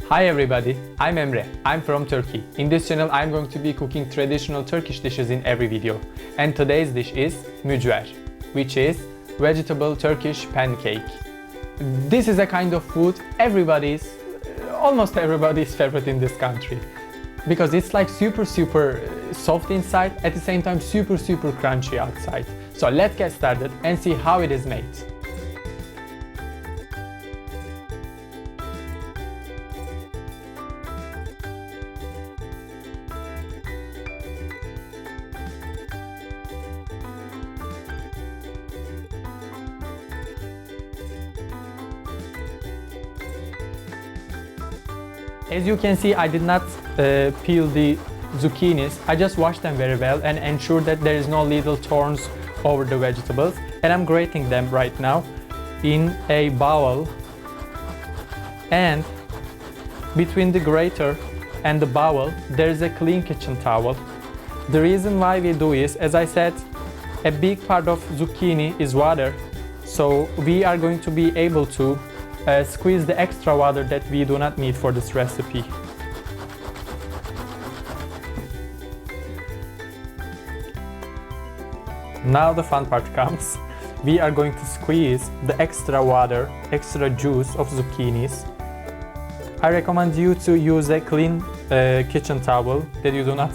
Hi everybody, I'm Emre. I'm from Turkey. In this channel I'm going to be cooking traditional Turkish dishes in every video. And today's dish is mücver, which is vegetable Turkish pancake. This is a kind of food almost everybody's favorite in this country. Because it's like super soft inside, at the same time super crunchy outside. So let's get started and see how it is made. As you can see, I did not peel the zucchinis. I just washed them very well and ensured that there is no little thorns over the vegetables. And I'm grating them right now in a bowl. And between the grater and the bowl, there is a clean kitchen towel. The reason why we do is, as I said, a big part of zucchini is water. So we are going to be able to squeeze the extra water that we do not need for this recipe. Now the fun part comes. We are going to squeeze the extra water, extra juice of zucchinis. I recommend you to use a clean kitchen towel that you do not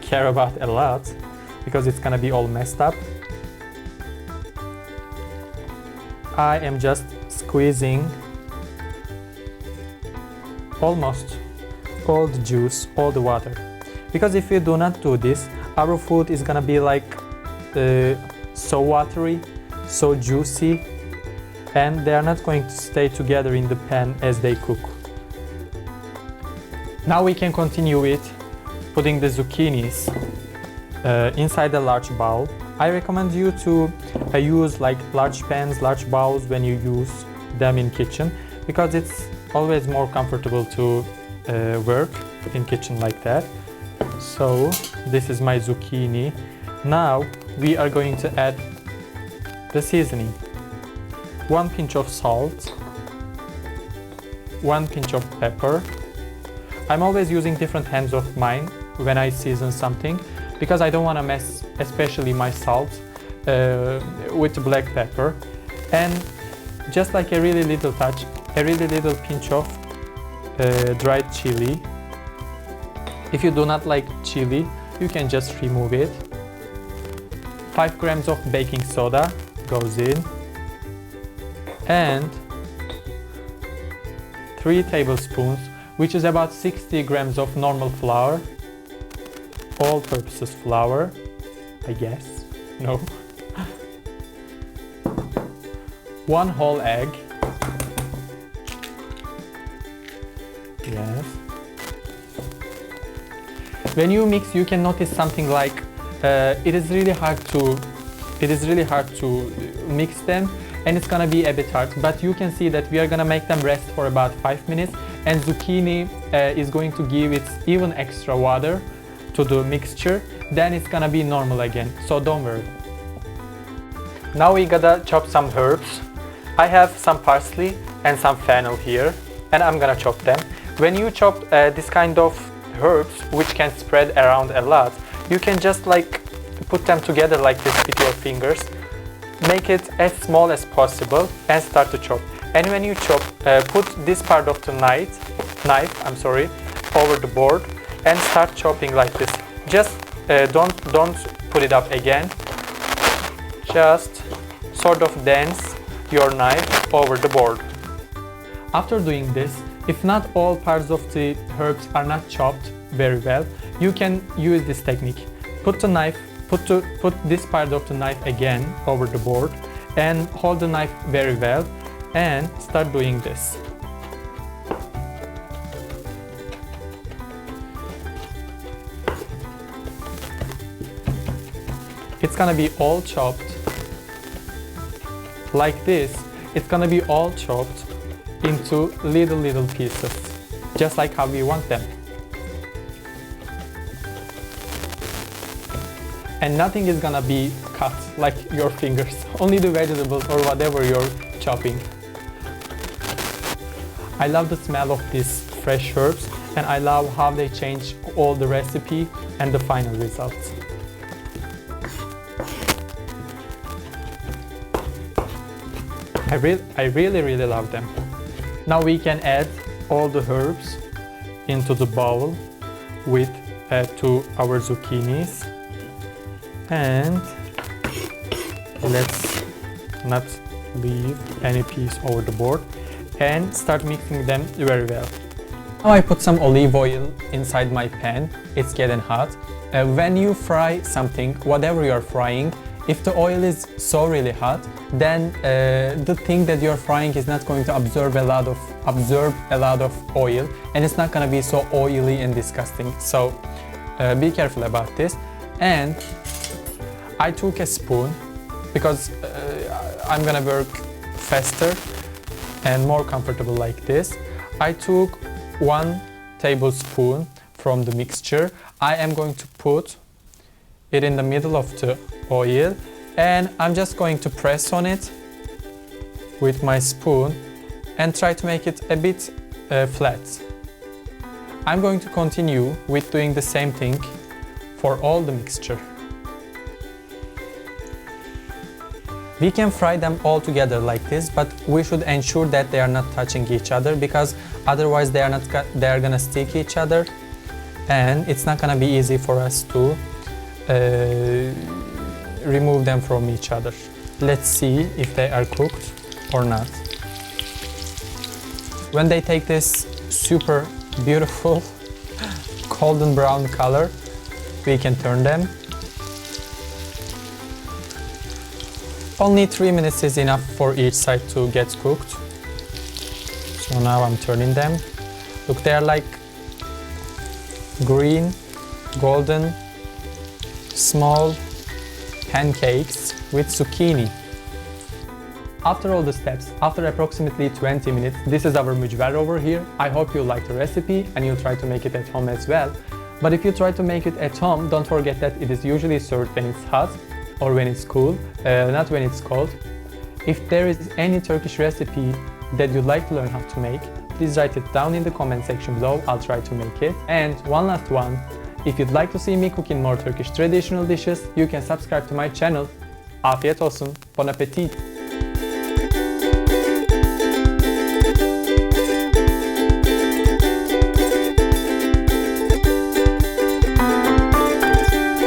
care about a lot, because it's gonna be all messed up. I am just squeezing almost all the juice, all the water. Because if you do not do this, our food is gonna be like so watery, so juicy, and they are not going to stay together in the pan as they cook. Now we can continue with putting the zucchinis inside a large bowl. I recommend you to use like large pans, large bowls when you use them in kitchen, because it's always more comfortable to work in kitchen like that. So this is my zucchini. Now we are going to add the seasoning. 1 pinch of salt, 1 pinch of pepper. I'm always using different hands of mine when I season something, because I don't want to mess especially my salt with the black pepper. And just like a really little touch, a really little pinch of dried chili. If you do not like chili, you can just remove it. 5 grams of baking soda goes in. And 3 tablespoons, which is about 60 grams of normal flour. All-purpose flour, I guess. No. 1 whole egg. Yes. When you mix, you can notice something like it is really hard to mix them, and it's gonna be a bit hard. But you can see that we are gonna make them rest for about 5 minutes, and zucchini is going to give its even extra water to the mixture. Then it's gonna be normal again. So don't worry. Now we gotta chop some herbs. I have some parsley and some fennel here, and I'm gonna chop them. When you chop this kind of herbs, which can spread around a lot, you can just like put them together like this with your fingers. Make it as small as possible and start to chop. And when you chop, put this part of the knife over the board and start chopping like this. Just don't put it up again. Just sort of dance your knife over the board. After doing this, if not all parts of the herbs are not chopped very well, you can use this technique. Put this part of the knife again over the board and hold the knife very well and start doing this. It's gonna be all chopped like this. It's gonna be all chopped into little pieces, just like how we want them. And nothing is gonna be cut like your fingers, only the vegetables or whatever you're chopping. I love the smell of these fresh herbs, and I love how they change all the recipe and the final results. I really love them. Now we can add all the herbs into the bowl with to our zucchinis, and let's not leave any piece over the board and start mixing them very well. Now I put some olive oil inside my pan. It's getting hot. When you fry something, whatever you're frying, if the oil is so really hot, then the thing that you're frying is not going to absorb a lot of oil, and it's not going to be so oily and disgusting. So be careful about this. And I took a spoon because I'm gonna work faster and more comfortable like this. I took 1 tablespoon from the mixture. I am going to put it in the middle of the oil, and I'm just going to press on it with my spoon and try to make it a bit flat. I'm going to continue with doing the same thing for all the mixture. We can fry them all together like this, but we should ensure that they are not touching each other, because otherwise they are gonna stick each other, and it's not gonna be easy for us to remove them from each other. Let's see if they are cooked or not. When they take this super beautiful golden brown color, we can turn them. Only 3 minutes is enough for each side to get cooked. So now I'm turning them. Look, they are like green, golden, small pancakes with zucchini. After all the steps, after approximately 20 minutes, this is our mücver over here. I hope you like the recipe and you'll try to make it at home as well. But if you try to make it at home, don't forget that it is usually served when it's hot or when it's cool, not when it's cold. If there is any Turkish recipe that you'd like to learn how to make, please write it down in the comment section below. I'll try to make it. And one last one, if you'd like to see me cooking more Turkish traditional dishes, you can subscribe to my channel. Afiyet olsun, bon appetit!